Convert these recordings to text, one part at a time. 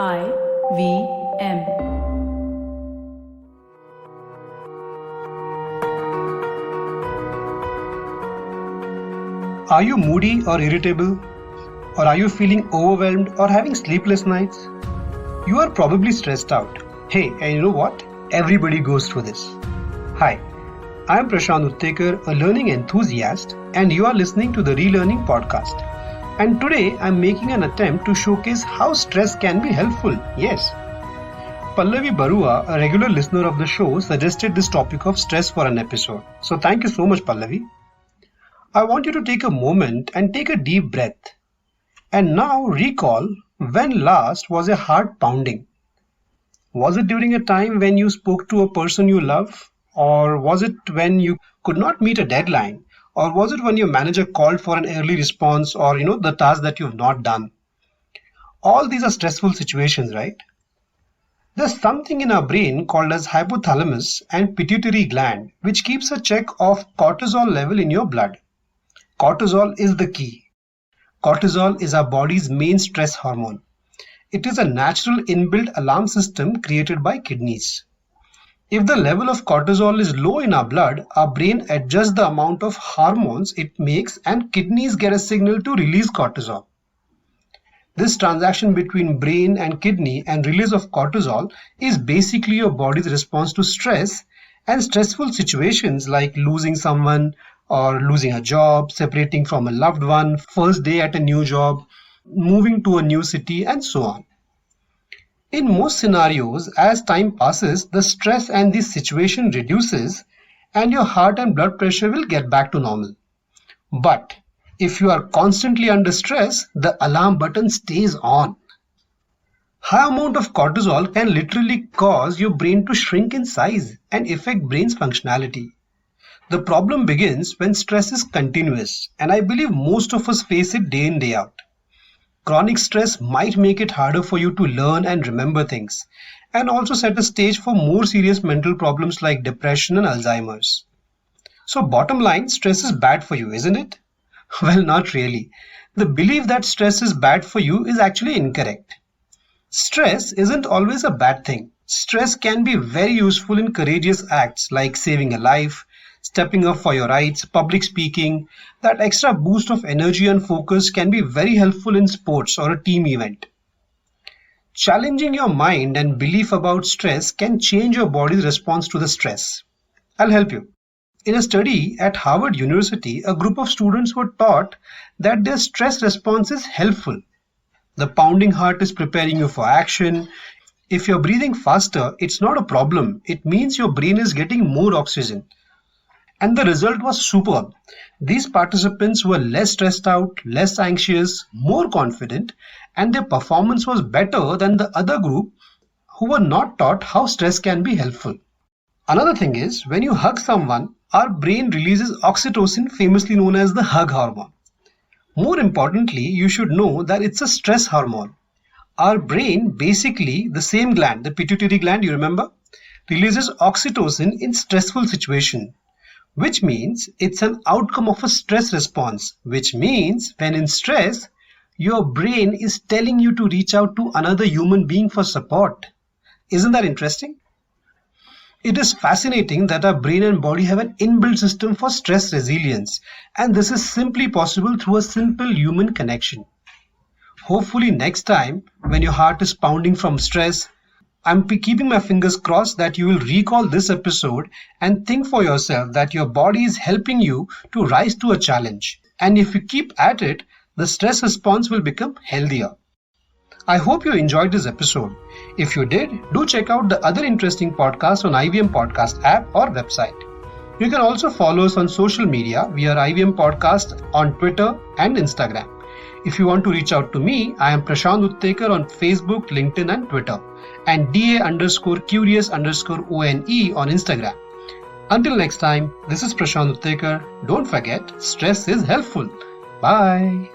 IVM. Are you moody or irritable? Or are you feeling overwhelmed or having sleepless nights? You are probably stressed out. Hey, and you know what? Everybody goes through this. Hi, I am Prashant Uttekar, a learning enthusiast, and you are listening to the Relearning podcast. And today I am making an attempt to showcase how stress can be helpful. Yes. Pallavi Barua, a regular listener of the show, suggested this topic of stress for an episode. So thank you so much, Pallavi. I want you to take a moment and take a deep breath. And now recall when last was a heart pounding. Was it during a time when you spoke to a person you love? Or was it when you could not meet a deadline? Or was it when your manager called for an early response or the task that you've not done? All these are stressful situations, right? There's something in our brain called as hypothalamus and pituitary gland which keeps a check of cortisol level in your blood. Cortisol is the key. Cortisol is our body's main stress hormone. It is a natural inbuilt alarm system created by kidneys. If the level of cortisol is low in our blood, our brain adjusts the amount of hormones it makes and kidneys get a signal to release cortisol. This transaction between brain and kidney and release of cortisol is basically your body's response to stress and stressful situations like losing someone or losing a job, separating from a loved one, first day at a new job, moving to a new city, and so on. In most scenarios, as time passes, the stress and the situation reduces and your heart and blood pressure will get back to normal. But if you are constantly under stress, the alarm button stays on. High amount of cortisol can literally cause your brain to shrink in size and affect brain's functionality. The problem begins when stress is continuous, and I believe most of us face it day in day out. Chronic stress might make it harder for you to learn and remember things, and also set a stage for more serious mental problems like depression and Alzheimer's. So bottom line, stress is bad for you, isn't it? Well, not really. The belief that stress is bad for you is actually incorrect. Stress isn't always a bad thing. Stress can be very useful in courageous acts like saving a life, stepping up for your rights, public speaking. That extra boost of energy and focus can be very helpful in sports or a team event. Challenging your mind and belief about stress can change your body's response to the stress. I'll help you. In a study at Harvard University, a group of students were taught that their stress response is helpful. The pounding heart is preparing you for action. If you're breathing faster, it's not a problem. It means your brain is getting more oxygen. And the result was superb. These participants were less stressed out, less anxious, more confident, and their performance was better than the other group who were not taught how stress can be helpful. Another thing is, when you hug someone, our brain releases oxytocin, famously known as the hug hormone. More importantly, you should know that it's a stress hormone. Our brain, basically the same gland, the pituitary gland, you remember, releases oxytocin in stressful situation, which means it's an outcome of a stress response, which means when in stress, your brain is telling you to reach out to another human being for support. Isn't that interesting? It is fascinating that our brain and body have an inbuilt system for stress resilience, and this is simply possible through a simple human connection. Hopefully next time when your heart is pounding from stress, I'm keeping my fingers crossed that you will recall this episode and think for yourself that your body is helping you to rise to a challenge. And if you keep at it, the stress response will become healthier. I hope you enjoyed this episode. If you did, do check out the other interesting podcasts on IVM Podcast app or website. You can also follow us on social media via IVM Podcast on Twitter and Instagram. If you want to reach out to me, I am Prashant Uttekar on Facebook, LinkedIn and Twitter, and DA_curious_ONE on Instagram. Until next time, this is Prashant Uttekar. Don't forget, stress is helpful. Bye.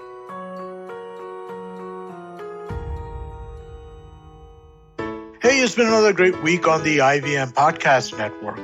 Hey, it's been another great week on the IVM Podcast Network.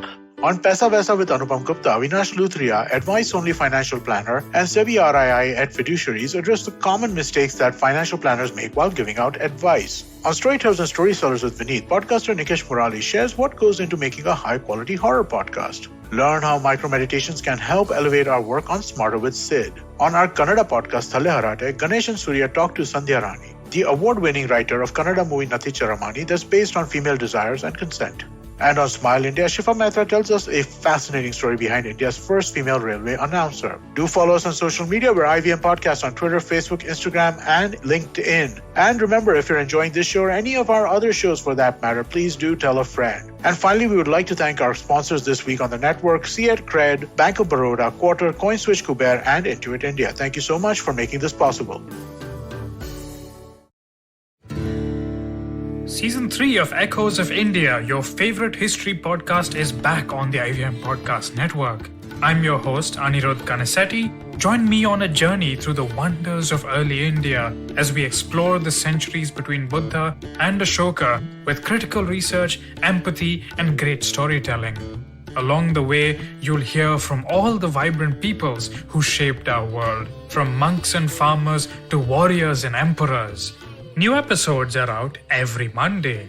On Paisa Vaisa with Anupam Gupta, Avinash Luthria, advice-only financial planner, and Sebi RII at Fiduciaries address the common mistakes that financial planners make while giving out advice. On Storytellers and Storysellers with Vineet, podcaster Nikesh Murali shares what goes into making a high-quality horror podcast. Learn how micro-meditations can help elevate our work on Smarter with Sid. On our Kannada podcast, Thalle Harate, Ganesh and Surya talk to Sandhya Rani, the award-winning writer of Kannada movie Nati Charamani that's based on female desires and consent. And on Smile India, Shifa Mehta tells us a fascinating story behind India's first female railway announcer. Do follow us on social media. We're IVM Podcast on Twitter, Facebook, Instagram, and LinkedIn. And remember, if you're enjoying this show or any of our other shows for that matter, please do tell a friend. And finally, we would like to thank our sponsors this week on the network, Cred Cred, Bank of Baroda, Quarter, CoinSwitch Kuber, and Intuit India. Thank you so much for making this possible. Season 3 of Echoes of India, your favorite history podcast, is back on the IVM Podcast Network. I'm your host, Anirudh Kanasetti. Join me on a journey through the wonders of early India as we explore the centuries between Buddha and Ashoka with critical research, empathy, and great storytelling. Along the way, you'll hear from all the vibrant peoples who shaped our world, from monks and farmers to warriors and emperors. New episodes are out every Monday.